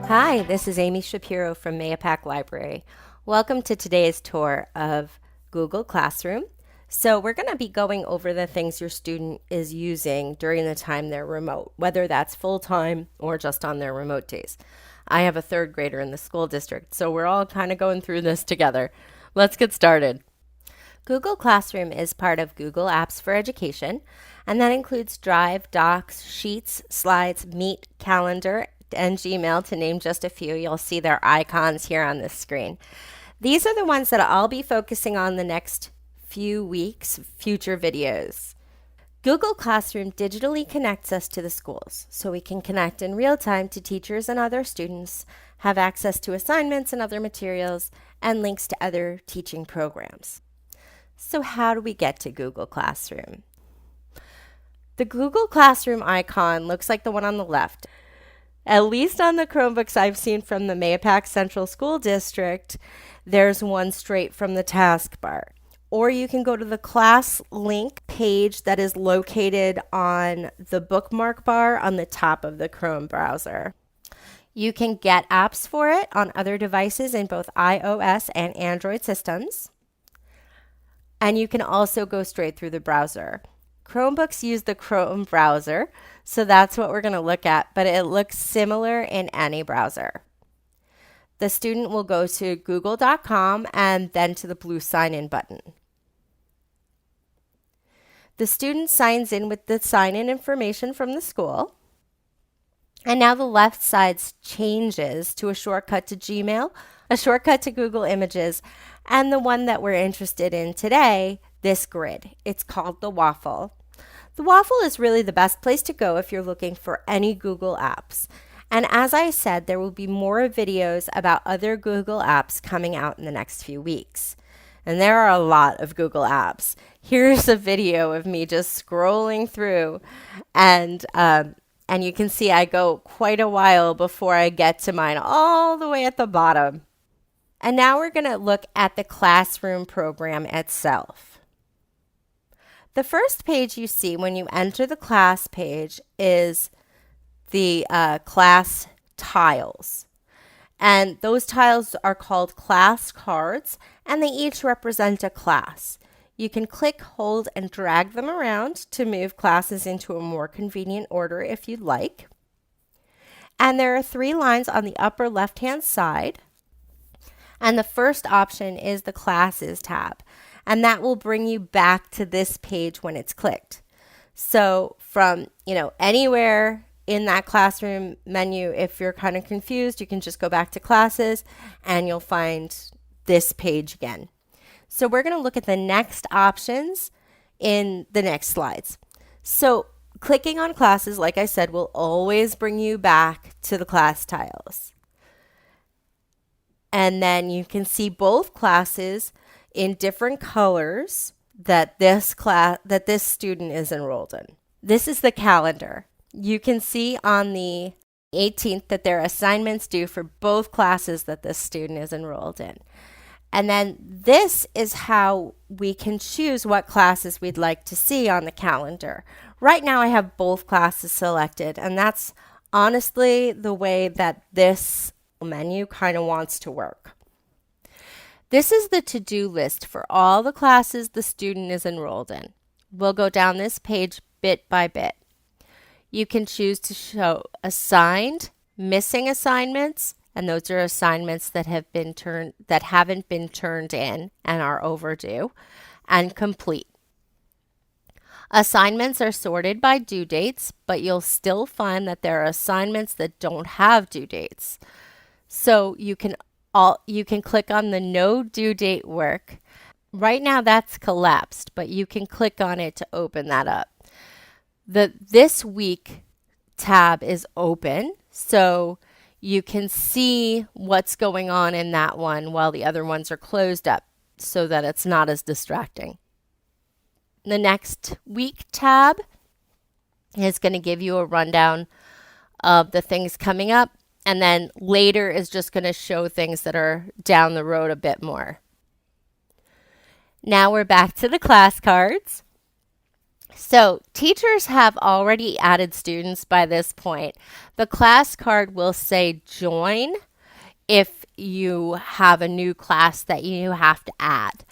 Hi, this is Amy Shapiro from Mayapack Library. Welcome to today's tour of Google Classroom. So we're going to be going over the things your student is using during the time they're remote, whether that's full-time or just on their remote days. I have a third grader in the school district, so we're all kind of going through this together. Let's get started. Google Classroom is part of Google Apps for Education, and that includes Drive, Docs, Sheets, Slides, Meet, Calendar, and Gmail, to name just a few. You'll see their icons here on this screen. These are the ones that I'll be focusing on the next few weeks, future videos. Google Classroom digitally connects us to the schools, so we can connect in real time to teachers and other students, have access to assignments and other materials, and links to other teaching programs. So how do we get to Google Classroom? The Google Classroom icon looks like the one on the left. At least on the Chromebooks I've seen from the Mayapack Central School District, there's one straight from the taskbar. Or you can go to the class link page that is located on the bookmark bar on the top of the Chrome browser. You can get apps for it on other devices in both iOS and Android systems. And you can also go straight through the browser. Chromebooks use the Chrome browser, so that's what we're going to look at, but it looks similar in any browser. The student will go to google.com and then to the blue sign-in button. The student signs in with the sign-in information from the school. And now the left side changes to a shortcut to Gmail, a shortcut to Google Images, and the one that we're interested in today, this grid. It's called the waffle. The waffle is really the best place to go if you're looking for any Google apps. And as I said, there will be more videos about other Google apps coming out in the next few weeks. And there are a lot of Google apps. Here's a video of me just scrolling through, and you can see I go quite a while before I get to mine all the way at the bottom. And now we're going to look at the classroom program itself. The first page you see when you enter the class page is the class tiles. And those tiles are called class cards, and they each represent a class. You can click, hold, and drag them around to move classes into a more convenient order if you'd like. And there are 3 lines on the upper left-hand side. And the first option is the Classes tab, and that will bring you back to this page when it's clicked. So from, anywhere in that classroom menu, if you're kind of confused, you can just go back to Classes and you'll find this page again. So we're going to look at the next options in the next slides. So clicking on Classes, like I said, will always bring you back to the class tiles. And then you can see both classes in different colors that this student is enrolled in. This is the calendar. You can see on the 18th that there are assignments due for both classes that this student is enrolled in. And then this is how we can choose what classes we'd like to see on the calendar. Right now I have both classes selected, and that's honestly the way that this menu kind of wants to work. This is the to-do list for all the classes the student is enrolled in. We'll go down this page bit by bit. You can choose to show assigned, missing assignments, and those are assignments that haven't been turned in and are overdue, and complete. Assignments are sorted by due dates, but you'll still find that there are assignments that don't have due dates. So you can click on the no due date work. Right now that's collapsed, but you can click on it to open that up. The This Week tab is open, so you can see what's going on in that one while the other ones are closed up so that it's not as distracting. The Next Week tab is going to give you a rundown of the things coming up. And then later is just going to show things that are down the road a bit more. Now we're back to the class cards. So teachers have already added students by this point. The class card will say join if you have a new class that you have to add.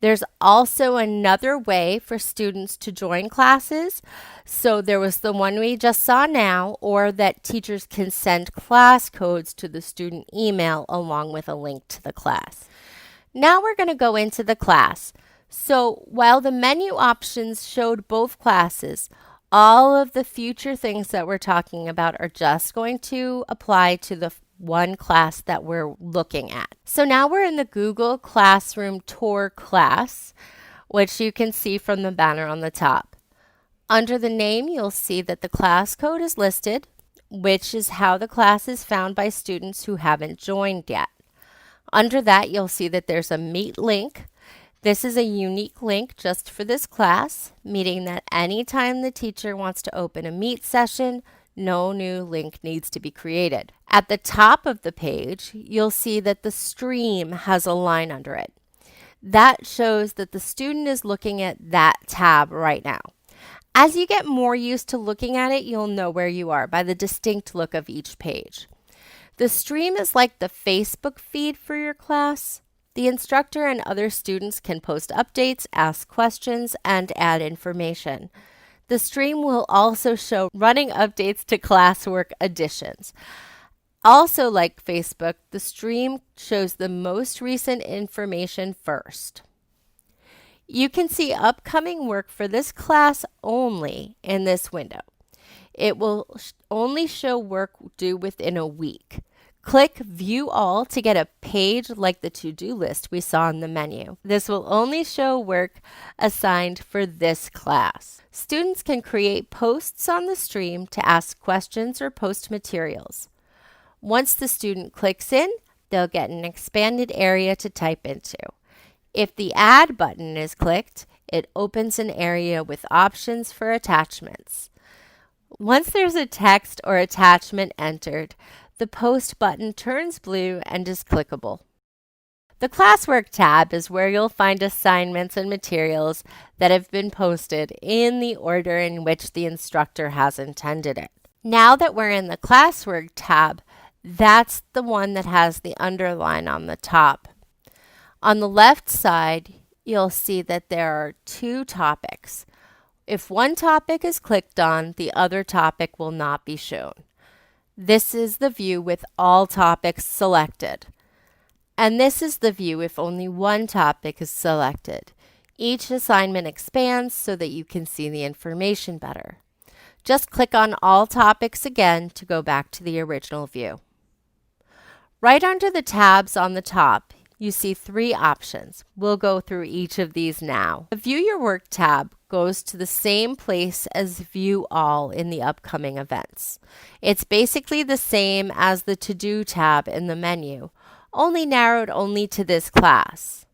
There's also another way for students to join classes. So there was the one we just saw now, or that teachers can send class codes to the student email along with a link to the class. Now we're going to go into the class. So while the menu options showed both classes, all of the future things that we're talking about are just going to apply to the one class that we're looking at. So now we're in the Google Classroom Tour class, which you can see from the banner on the top. Under the name, you'll see that the class code is listed, which is how the class is found by students who haven't joined yet. Under that, you'll see that there's a Meet link. This is a unique link just for this class, meaning that anytime the teacher wants to open a Meet session, no new link needs to be created. At the top of the page, you'll see that the stream has a line under it. That shows that the student is looking at that tab right now. As you get more used to looking at it, you'll know where you are by the distinct look of each page. The stream is like the Facebook feed for your class. The instructor and other students can post updates, ask questions, and add information. The stream will also show running updates to classwork additions. Also, like Facebook, the stream shows the most recent information first. You can see upcoming work for this class only in this window. It will only show work due within a week. Click View All to get a page like the to-do list we saw in the menu. This will only show work assigned for this class. Students can create posts on the stream to ask questions or post materials. Once the student clicks in, they'll get an expanded area to type into. If the Add button is clicked, it opens an area with options for attachments. Once there's a text or attachment entered, the Post button turns blue and is clickable. The Classwork tab is where you'll find assignments and materials that have been posted in the order in which the instructor has intended it. Now that we're in the Classwork tab, that's the one that has the underline on the top. On the left side, you'll see that there are two topics. If one topic is clicked on, the other topic will not be shown. This is the view with all topics selected. And this is the view if only one topic is selected. Each assignment expands so that you can see the information better. Just click on all topics again to go back to the original view. Right under the tabs on the top, you see three options. We'll go through each of these now. The View Your Work tab goes to the same place as View All in the upcoming events. It's basically the same as the To Do tab in the menu, only narrowed only to this class.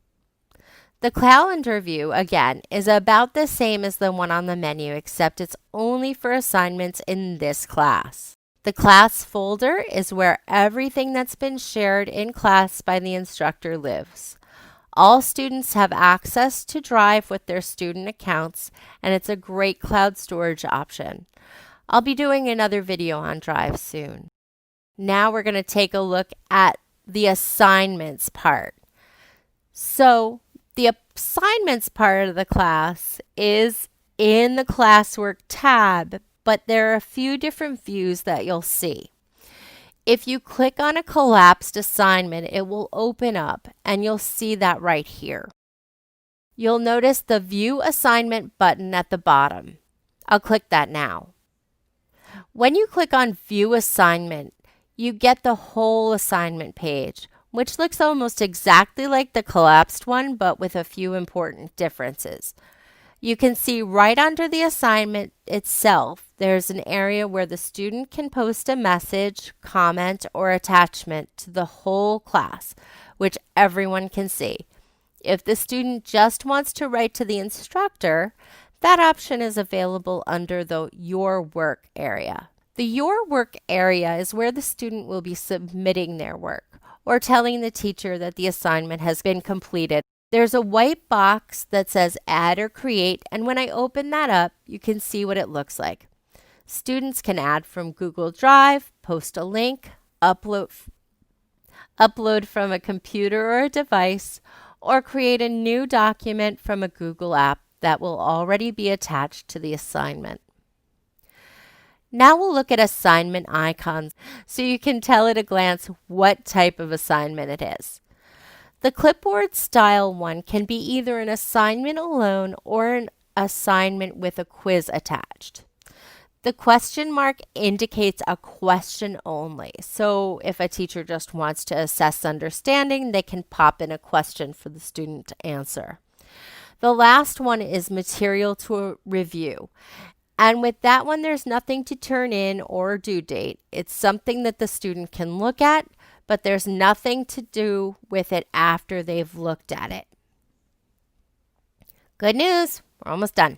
The calendar view, again, is about the same as the one on the menu, except it's only for assignments in this class. The class folder is where everything that's been shared in class by the instructor lives. All students have access to Drive with their student accounts, and it's a great cloud storage option. I'll be doing another video on Drive soon. Now we're going to take a look at the assignments part. So the assignments part of the class is in the Classwork tab, but there are a few different views that you'll see. If you click on a collapsed assignment, it will open up and you'll see that right here. You'll notice the View Assignment button at the bottom. I'll click that now. When you click on View Assignment, you get the whole assignment page, which looks almost exactly like the collapsed one, but with a few important differences. You can see right under the assignment itself, there's an area where the student can post a message, comment, or attachment to the whole class, which everyone can see. If the student just wants to write to the instructor, that option is available under the Your Work area. The Your Work area is where the student will be submitting their work or telling the teacher that the assignment has been completed. There's a white box that says add or create, and when I open that up, you can see what it looks like. Students can add from Google Drive, post a link, upload from a computer or a device, or create a new document from a Google app that will already be attached to the assignment. Now we'll look at assignment icons so you can tell at a glance what type of assignment it is. The clipboard style one can be either an assignment alone or an assignment with a quiz attached. The question mark indicates a question only. So if a teacher just wants to assess understanding, they can pop in a question for the student to answer. The last one is material to review. And with that one, there's nothing to turn in or due date. It's something that the student can look at, but there's nothing to do with it after they've looked at it. Good news, we're almost done.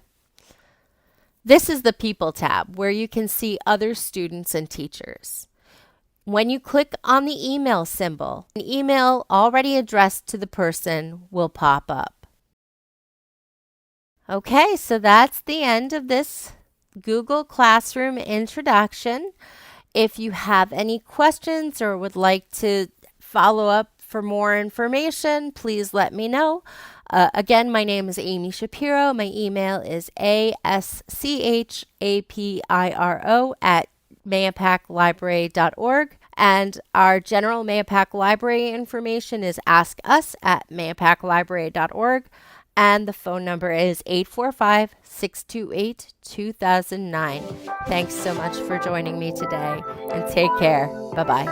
This is the People tab where you can see other students and teachers. When you click on the email symbol, an email already addressed to the person will pop up. Okay, so that's the end of this Google Classroom introduction. If you have any questions or would like to follow up for more information, please let me know. Again, my name is Amy Shapiro. My email is aschapiro@mayapaclibrary.org. And our general Mayapack Library information is askus@mayapaclibrary.org. And the phone number is 845-628-2009. Thanks so much for joining me today, and take care. Bye-bye.